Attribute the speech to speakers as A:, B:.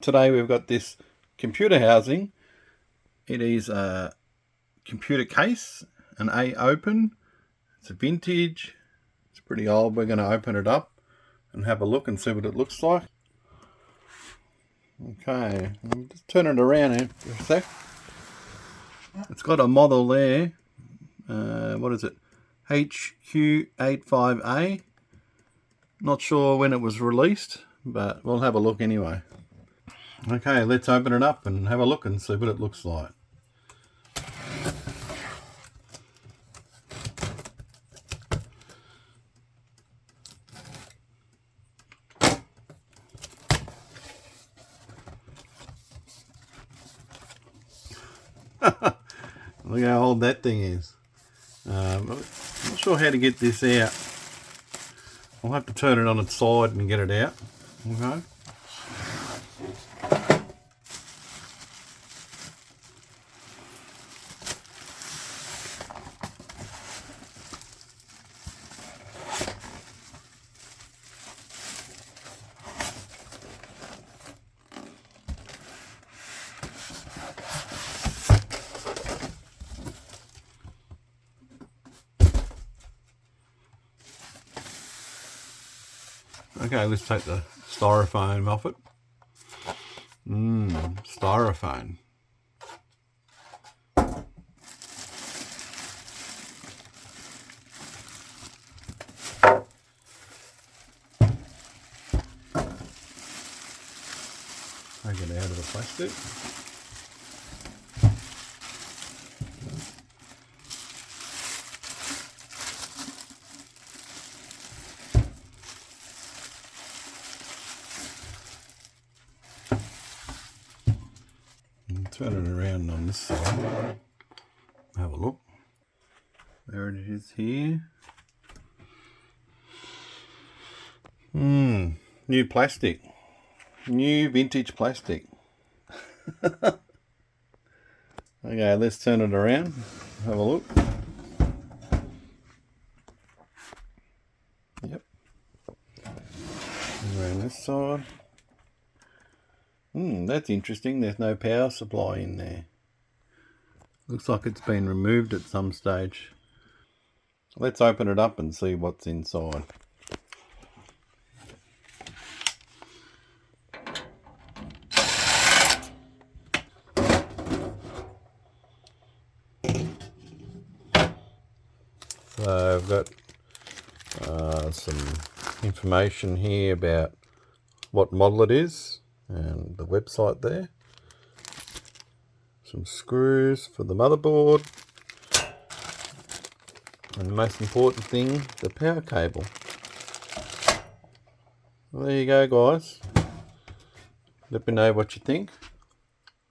A: Today we've got this computer housing. It is a computer case, an AOPEN. It's a vintage. It's pretty old. We're going to open it up and have a look and see what it looks like. Okay, I'll just turn it around here for a sec. It's got a model there. What is it? HQ85A. Not sure when it was released, but we'll have a look anyway. Okay, let's open it up and have a look and see what it looks like. Look how old that thing is. I'm not sure how to get this out. I'll have to turn it on its side and get it out. Okay. Okay, let's take the styrofoam off it. Styrofoam. Take it out of the plastic. Turn it around on this side. Have a look. There it is here. New plastic. New vintage plastic. Okay, let's turn it around. Have a look. Yep. Around this side. That's interesting. There's no power supply in there. Looks like it's been removed at some stage. Let's open it up and see what's inside. So I've got some information here about what model it is and the website there. Some screws for the motherboard, and the most important thing, the power cable. Well, there you go, guys. Let me know what you think.